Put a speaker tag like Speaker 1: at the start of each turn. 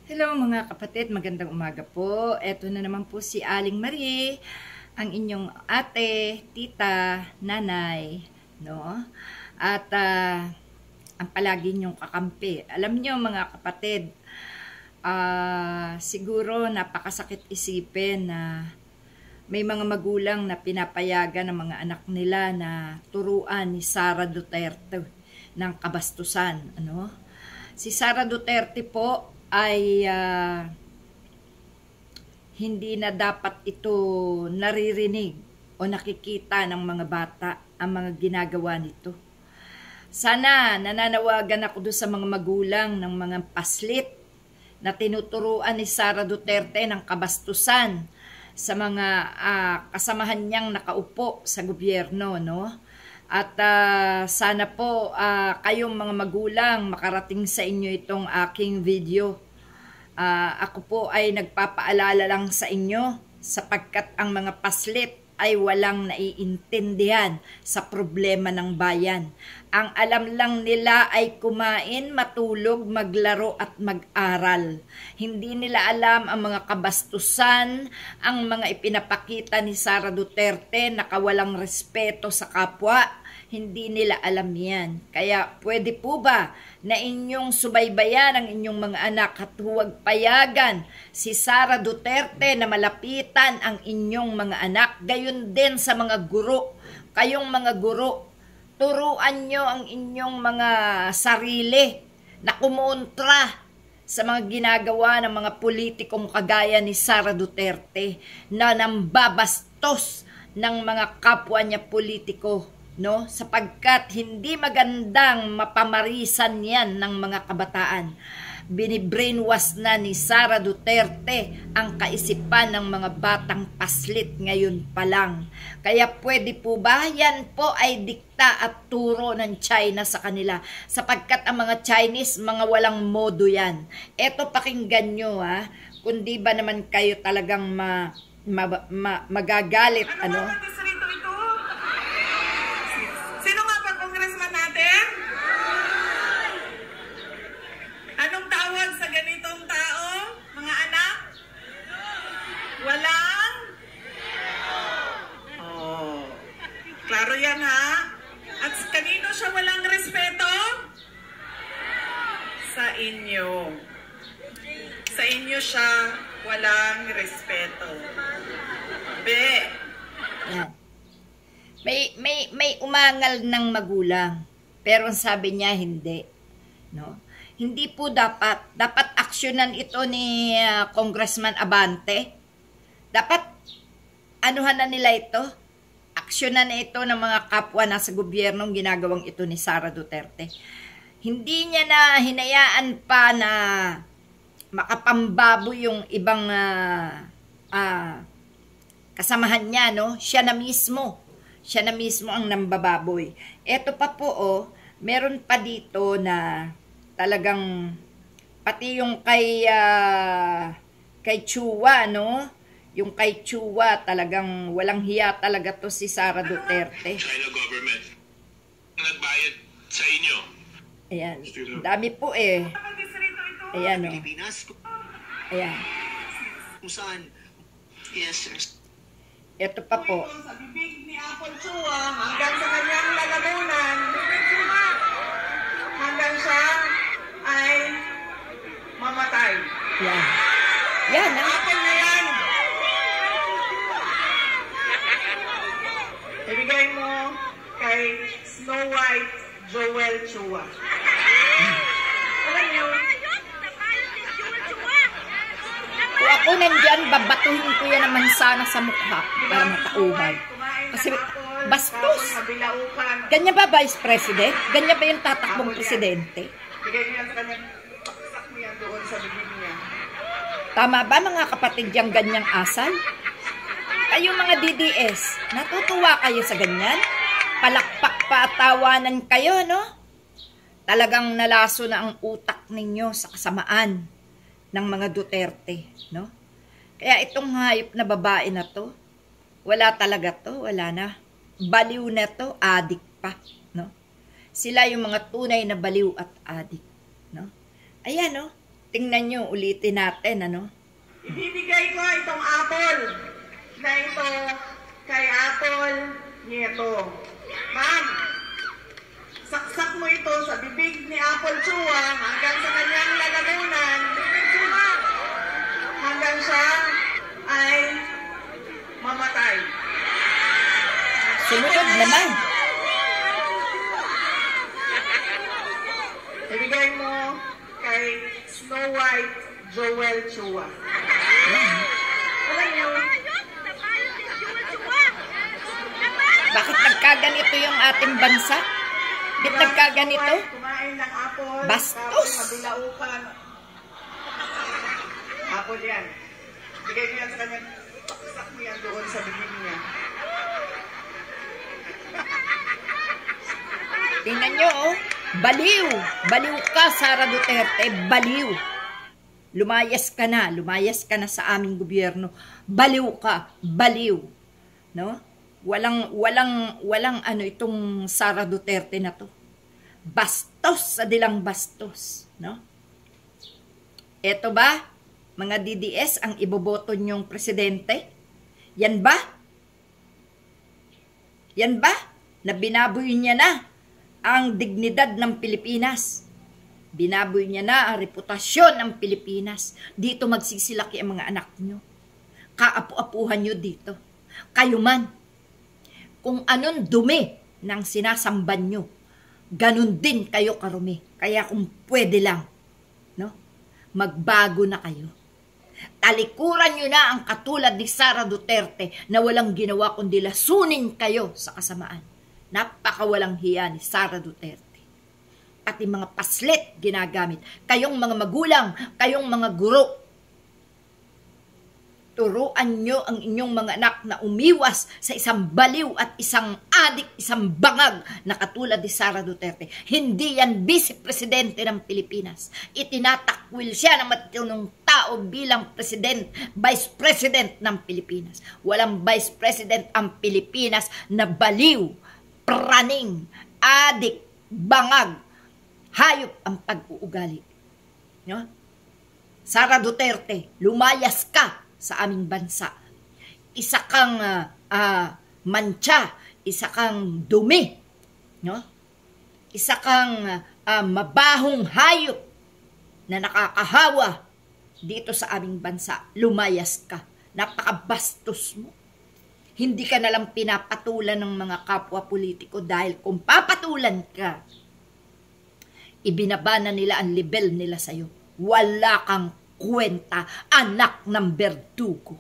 Speaker 1: Hello mga kapatid, magandang umaga po. Eto na naman po si Aling Marie, ang inyong ate, tita, nanay, no? At ang palagi niyong kakampi. Alam niyo mga kapatid, siguro napakasakit isipin na may mga magulang na pinapayagan ng mga anak nila na turuan ni Sara Duterte ng kabastusan, ano? Si Sara Duterte po ay hindi na dapat ito naririnig o nakikita ng mga bata ang mga ginagawa nito. Sana nananawagan ako doon sa mga magulang ng mga paslit na tinuturuan ni Sara Duterte ng kabastusan sa mga kasamahan niyang nakaupo sa gobyerno, no? At sana po kayong mga magulang makarating sa inyo itong aking video. Ako po ay nagpapaalala lang sa inyo sapagkat ang mga paslit ay walang naiintindihan sa problema ng bayan. Ang alam lang nila ay kumain, matulog, maglaro at mag-aral. Hindi nila alam ang mga kabastusan, ang mga ipinapakita ni Sara Duterte na kawalang respeto sa kapwa. Hindi nila alam yan. Kaya pwede po ba na inyong subaybayan ang inyong mga anak at huwag payagan si Sara Duterte na malapitan ang inyong mga anak. Gayon din sa mga guro. Kayong mga guro, turuan nyo ang inyong mga sarili na kumontra sa mga ginagawa ng mga politikong kagaya ni Sara Duterte na nambabastos ng mga kapwa niya politiko. No, sapagkat hindi magandang mapamarisan yan ng mga kabataan. Binibrainwash na ni Sara Duterte ang kaisipan ng mga batang paslit ngayon pa lang. Kaya pwede po ba? Yan po ay dikta at turo ng China sa kanila. Sapagkat ang mga Chinese, mga walang modo yan. Eto pakinggan nyo ha, kundi ba naman kayo talagang magagalit, ano?
Speaker 2: Anong tawag sa ganitong tao, mga anak? Walang? Oh, klaro yan ha? At kanino siya walang respeto? Sa inyo. Sa inyo siya walang respeto. Be.
Speaker 1: Yan. May umangal ng magulang, pero ang sabi niya hindi, no? Hindi po dapat aksyonan ito ni Congressman Abante. Dapat anuhan na nila ito. Aksyonan na ito ng mga kapwa nasa gobyernong ginagawang ito ni Sara Duterte. Hindi niya na hinayaan pa na makapambabo yung ibang kasamahan niya, no? Siya na mismo ang nambababoy. Ito pa po, meron pa dito na talagang pati yung kay Chua, no? Yung kay Chua, talagang walang hiya talaga to si Sara Duterte.
Speaker 3: China government nagbayad sa inyo.
Speaker 1: Ayan, dami po eh. Ayan, no? Ayan.
Speaker 4: Kung saan? Yes, sir.
Speaker 1: Ito pa po.
Speaker 2: Sa bibig ni Apple Chua, hanggang sa kanyang lalamunan, bibig Chua, hanggang siya ay mamatay.
Speaker 1: Yan. Yan, ha?
Speaker 2: Apple na yan. Ibigay mo kay Snow White Joel Chua. Alam niyo,
Speaker 1: Kung ako nandyan, babatuhin ko yan naman sana sa mukha para matauhan. Kasi bastos. Ganyan ba Vice President? Ganyan ba yung tatakbong presidente?
Speaker 2: bigay niya sa kanya, paksak mo yan doon sa bibig niya.
Speaker 1: Tama ba mga kapatid yung ganyang asal? Kayo mga DDS, natutuwa kayo sa ganyan? Palakpak patawanan kayo, no? Talagang nalaso na ang utak ninyo sa kasamaan ng mga Duterte, no? Kaya itong hayop na babae na to, wala talaga to, wala na. Baliw na to, adik pa, no? Sila yung mga tunay na baliw at adik, no? Ayan, no? Tingnan nyo, ulitin natin, ano?
Speaker 2: Ibibigay ko itong apple na ito kay Apple Nieto. Ma'am, saksak mo ito sa bibig ni Apple Chua hanggang sa kanyang lalamunan. Bibig Chua! Hanggang siya ay mamatay.
Speaker 1: Sumunod naman.
Speaker 2: Ibigay mo kay Snow White Joel Chua. Alam niyo,
Speaker 1: Bakit nagkaganito yung ating bansa? Bakit nagkaganito?
Speaker 2: kumain ng apple,
Speaker 1: Bastos!
Speaker 2: tapos mabilaukan. Apple yan. Bigay mo yan sa kanya. Paksak mo yan doon sa bibig niya.
Speaker 1: Tingnan nyo, oh. Baliw. Baliw ka, Sara Duterte. Baliw. Lumayas ka na sa aming gobyerno. Baliw ka. Baliw. No? Walang ano itong Sara Duterte na to. Bastos sa dilang bastos. No? Eto ba, mga DDS, ang iboboto nyong presidente? Yan ba? Yan ba? Na binaboy niya na ang dignidad ng Pilipinas. Binaboy niya na ang reputasyon ng Pilipinas. Dito magsisilaki ang mga anak nyo. Kaapu-apuhan nyo dito. Kayo man, kung anong dumi ng sinasamban nyo, ganun din kayo karumi. Kaya kung pwede lang, no, magbago na kayo. Talikuran nyo na ang katulad ni Sara Duterte na walang ginawa kundi lasunin kayo sa kasamaan. Napakawalang hiya ni Sara Duterte. Pati mga paslit ginagamit. Kayong mga magulang, kayong mga guro, turuan nyo ang inyong mga anak na umiwas sa isang baliw at isang adik, isang bangag na katulad ni Sara Duterte. Hindi yan vice-presidente ng Pilipinas. Itinatakwil siya ng matinong tao bilang vice-president ng Pilipinas. Walang vice-president ang Pilipinas na baliw, praning, adik, bangag, hayop ang pag-uugali. No? Sara Duterte, lumayas ka sa aming bansa. Isa kang mancha, isa kang dumi, no? Isa kang mabahong hayop na nakakahawa dito sa aming bansa. Lumayas ka. Napakabastos mo. Hindi ka nalang pinapatulan ng mga kapwa politiko dahil kung papatulan ka, ibinaba na nila ang level nila sa'yo. Wala kang kwenta, anak ng berdugo.